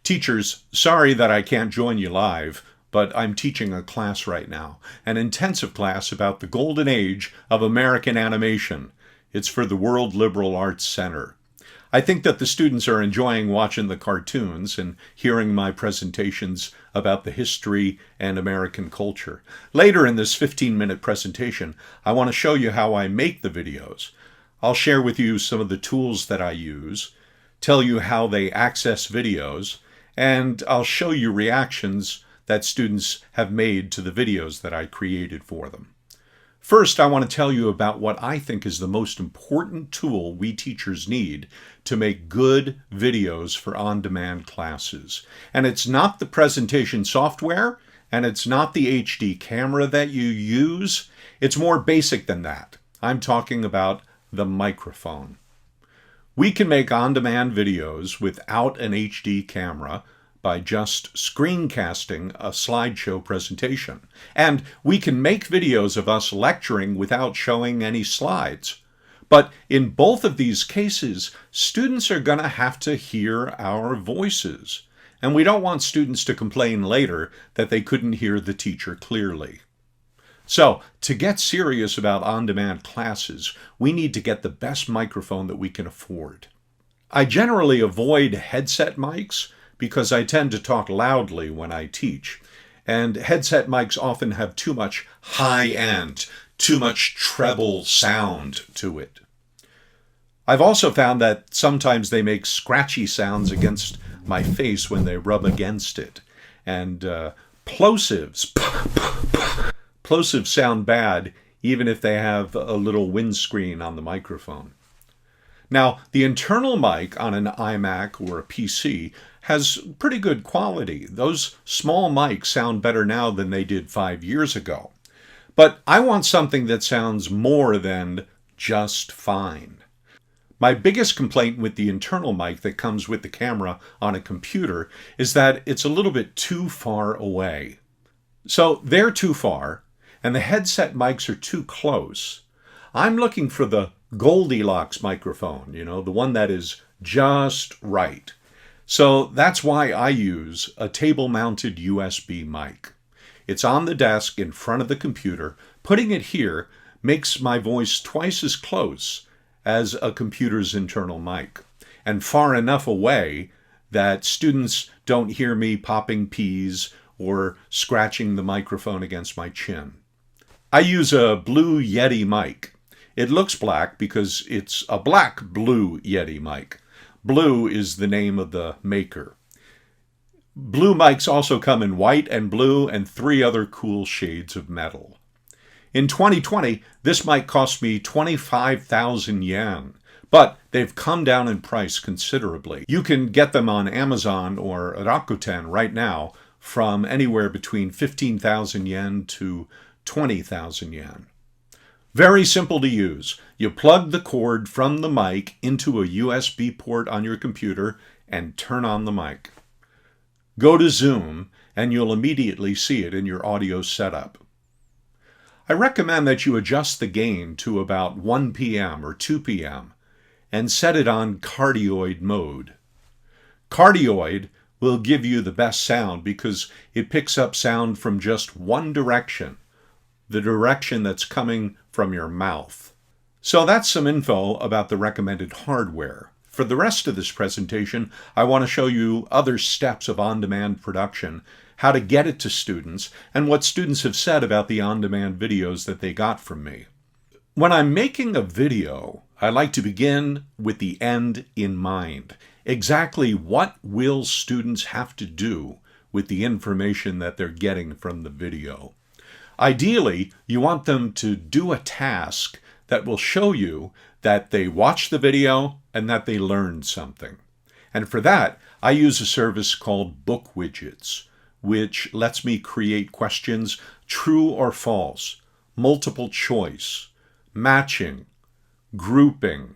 Teachers, sorry that I can't join you live, but I'm teaching a class right now, an intensive class about the golden age of American animation. It's for the World Liberal Arts Center. I think that the students are enjoying watching the cartoons and hearing my presentations about the history and American culture. Later in this 15-minute presentation, I want to show you how I make the videos. I'll share with you some of the tools that I use, tell you how they access videos, and I'll show you reactions that students have made to the videos that I created for them. First, I want to tell you about what I think is the most important tool we teachers need to make good videos for on-demand classes. And it's not the presentation software, and it's not the HD camera that you use. It's more basic than that. I'm talking about the microphone. We can make on-demand videos without an HD camera by just screencasting a slideshow presentation. And we can make videos of us lecturing without showing any slides. But in both of these cases, students are going to have to hear our voices. And we don't want students to complain later that they couldn't hear the teacher clearly. So, to get serious about on-demand classes, we need to get the best microphone that we can afford. I generally avoid headset mics because I tend to talk loudly when I teach. And headset mics often have too much high end, too much treble sound to it. I've also found that sometimes they make scratchy sounds against my face when they rub against it. And plosives sound bad even if they have a little windscreen on the microphone. Now, the internal mic on an iMac or a PC has pretty good quality. Those small mics sound better now than they did 5 years ago. But I want something that sounds more than just fine. My biggest complaint with the internal mic that comes with the camera on a computer is that it's a little bit too far away. So they're too far, and the headset mics are too close. I'm looking for the Goldilocks microphone, the one that is just right. So that's why I use a table-mounted USB mic. It's on the desk in front of the computer. Putting it here makes my voice twice as close as a computer's internal mic, and far enough away that students don't hear me popping peas or scratching the microphone against my chin. I use a Blue Yeti mic. It looks black because it's a black Blue Yeti mic. Blue is the name of the maker. Blue mics also come in white and blue and 3 other cool shades of metal. In 2020, this mic cost me 25,000 yen, but they've come down in price considerably. You can get them on Amazon or Rakuten right now from anywhere between 15,000 yen to 20,000 yen. Very simple to use. You plug the cord from the mic into a USB port on your computer and turn on the mic. Go to Zoom and you'll immediately see it in your audio setup. I recommend that you adjust the gain to about 1 p.m. or 2 p.m. and set it on cardioid mode. Cardioid will give you the best sound because it picks up sound from just one direction, the direction that's coming from your mouth. So that's some info about the recommended hardware. For the rest of this presentation, I want to show you other steps of on-demand production, how to get it to students, and what students have said about the on-demand videos that they got from me. When I'm making a video, I like to begin with the end in mind. Exactly what will students have to do with the information that they're getting from the video? Ideally, you want them to do a task that will show you that they watched the video and that they learned something. And for that, I use a service called Book Widgets, which lets me create questions true or false, multiple choice, matching, grouping,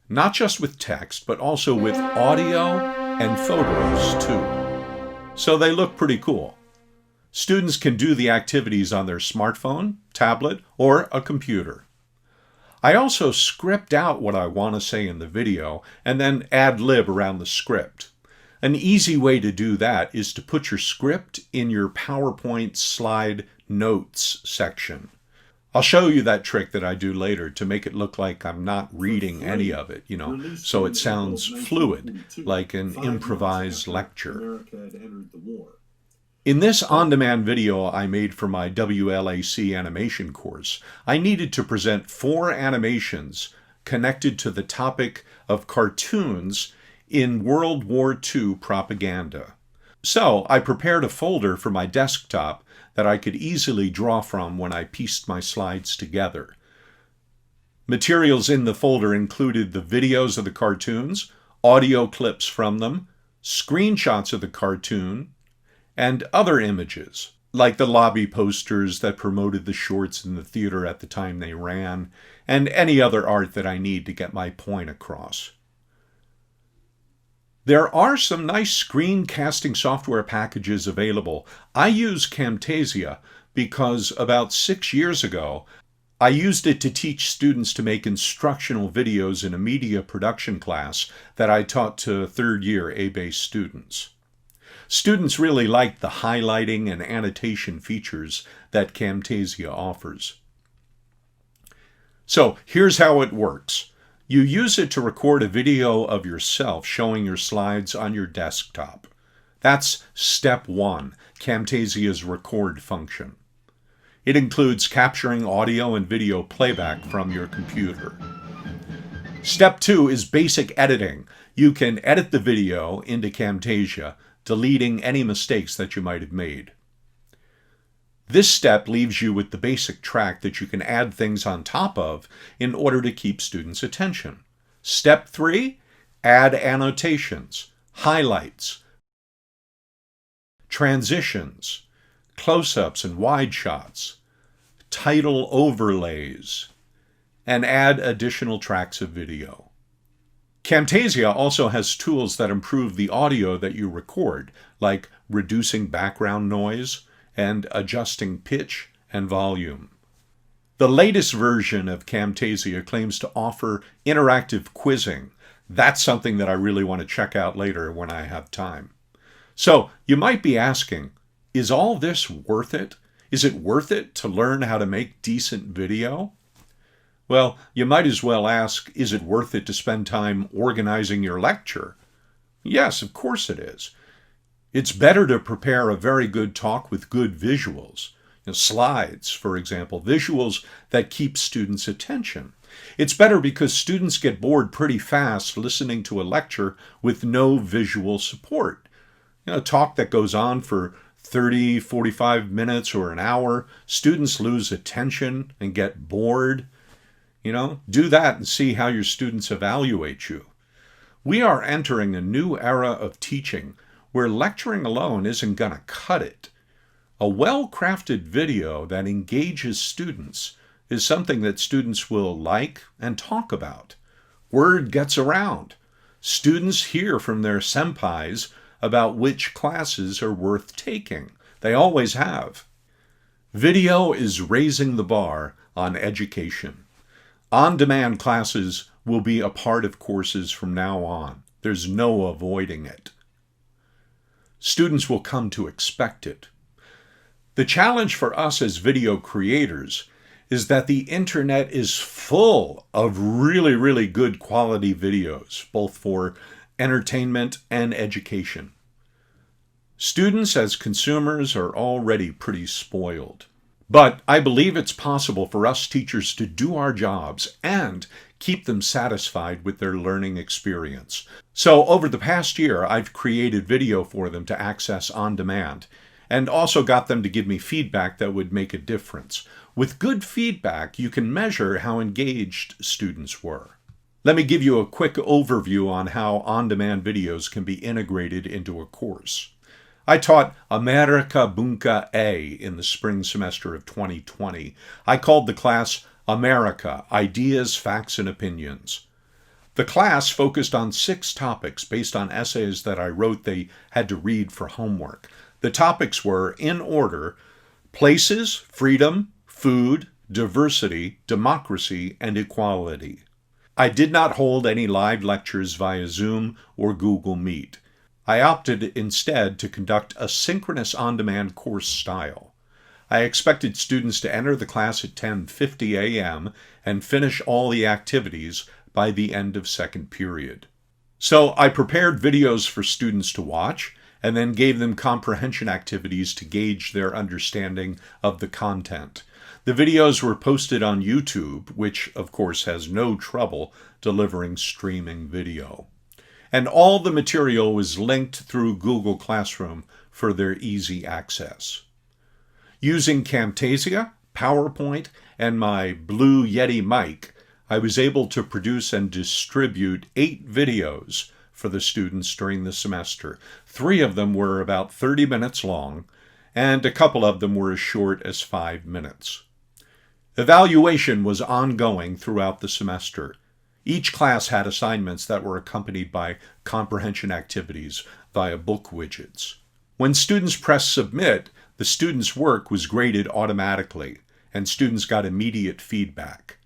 not just with text, but also with audio and photos too. So they look pretty cool. Students can do the activities on their smartphone, tablet, or a computer. I also script out what I want to say in the video and then ad-lib around the script. An easy way to do that is to put your script in your PowerPoint slide notes section. I'll show you that trick that I do later to make it look like I'm not reading any of it, so it sounds fluid, like an improvised lecture. In this on-demand video I made for my WLAC animation course, I needed to present 4 animations connected to the topic of cartoons in World War II propaganda. So I prepared a folder for my desktop that I could easily draw from when I pieced my slides together. Materials in the folder included the videos of the cartoons, audio clips from them, screenshots of the cartoon, and other images, like the lobby posters that promoted the shorts in the theater at the time they ran, and any other art that I need to get my point across. There are some nice screencasting software packages available. I use Camtasia because about 6 years ago, I used it to teach students to make instructional videos in a media production class that I taught to third-year A-Base students. Students really liked the highlighting and annotation features that Camtasia offers. So here's how it works. You use it to record a video of yourself showing your slides on your desktop. That's step 1, Camtasia's record function. It includes capturing audio and video playback from your computer. Step 2 is basic editing. You can edit the video into Camtasia, deleting any mistakes that you might have made. This step leaves you with the basic track that you can add things on top of in order to keep students' attention. Step 3, add annotations, highlights, transitions, close-ups and wide shots, title overlays, and add additional tracks of video. Camtasia also has tools that improve the audio that you record, like reducing background noise and adjusting pitch and volume. The latest version of Camtasia claims to offer interactive quizzing. That's something that I really want to check out later when I have time. So you might be asking, is all this worth it? Is it worth it to learn how to make decent video? Well, you might as well ask, is it worth it to spend time organizing your lecture? Yes, of course it is. It's better to prepare a very good talk with good visuals. Slides, for example, visuals that keep students' attention. It's better because students get bored pretty fast listening to a lecture with no visual support. A talk that goes on for 30, 45 minutes or an hour, students lose attention and get bored. Do that and see how your students evaluate you. We are entering a new era of teaching where lecturing alone isn't going to cut it. A well-crafted video that engages students is something that students will like and talk about. Word gets around. Students hear from their senpais about which classes are worth taking. They always have. Video is raising the bar on education. On-demand classes will be a part of courses from now on. There's no avoiding it. Students will come to expect it. The challenge for us as video creators is that the internet is full of really, really good quality videos, both for entertainment and education. Students as consumers are already pretty spoiled. But I believe it's possible for us teachers to do our jobs and keep them satisfied with their learning experience. So over the past year, I've created video for them to access on demand and also got them to give me feedback that would make a difference. With good feedback, you can measure how engaged students were. Let me give you a quick overview on how on-demand videos can be integrated into a course. I taught America Bunka A in the spring semester of 2020. I called the class America, Ideas, Facts, and Opinions. The class focused on 6 topics based on essays that I wrote they had to read for homework. The topics were, in order, places, freedom, food, diversity, democracy, and equality. I did not hold any live lectures via Zoom or Google Meet. I opted instead to conduct a synchronous on-demand course style. I expected students to enter the class at 10:50 a.m. and finish all the activities by the end of second period. So I prepared videos for students to watch and then gave them comprehension activities to gauge their understanding of the content. The videos were posted on YouTube, which of course has no trouble delivering streaming video. And all the material was linked through Google Classroom for their easy access. Using Camtasia, PowerPoint, and my Blue Yeti mic, I was able to produce and distribute 8 videos for the students during the semester. 3 of them were about 30 minutes long, and a couple of them were as short as 5 minutes. Evaluation was ongoing throughout the semester. Each class had assignments that were accompanied by comprehension activities via book widgets. When students pressed submit, the students' work was graded automatically, and students got immediate feedback.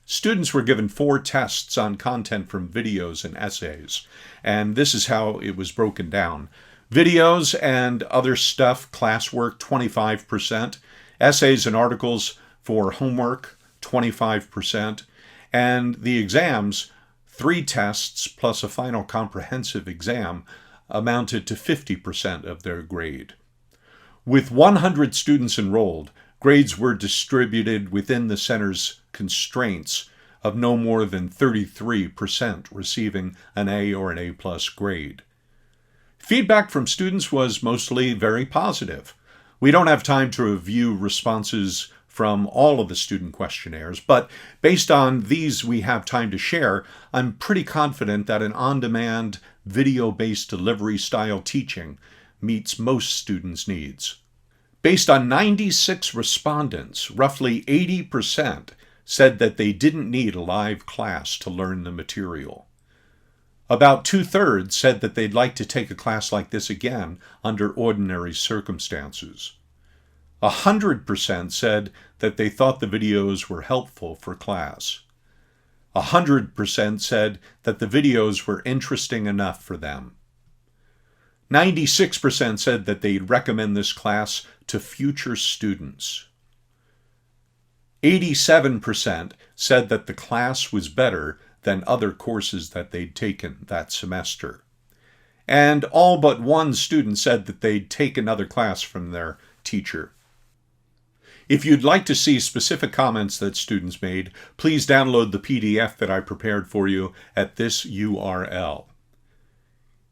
Students were given 4 tests on content from videos and essays, and this is how it was broken down. Videos and other stuff, classwork, 25%, essays and articles for homework, 25%, and the exams, 3 tests plus a final comprehensive exam, amounted to 50% of their grade. With 100 students enrolled, grades were distributed within the center's constraints of no more than 33% receiving an A or an A+ grade. Feedback from students was mostly very positive. We don't have time to review responses from all of the student questionnaires, but based on these we have time to share, I'm pretty confident that an on-demand, video-based delivery style teaching meets most students' needs. Based on 96 respondents, roughly 80% said that they didn't need a live class to learn the material. About 2/3 said that they'd like to take a class like this again under ordinary circumstances. 100% said that they thought the videos were helpful for class. 100% said that the videos were interesting enough for them. 96% said that they'd recommend this class to future students. 87% said that the class was better than other courses that they'd taken that semester. And all but 1 student said that they'd take another class from their teacher. If you'd like to see specific comments that students made, please download the PDF that I prepared for you at this URL.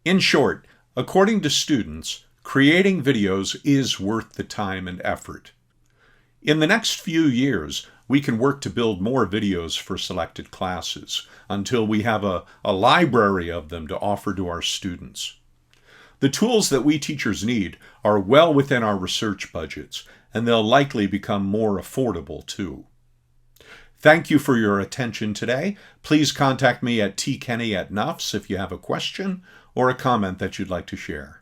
In short, according to students, creating videos is worth the time and effort. In the next few years, we can work to build more videos for selected classes until we have a library of them to offer to our students. The tools that we teachers need are well within our research budgets, and they'll likely become more affordable too. Thank you for your attention today. Please contact me at tkenny@nufs if you have a question or a comment that you'd like to share.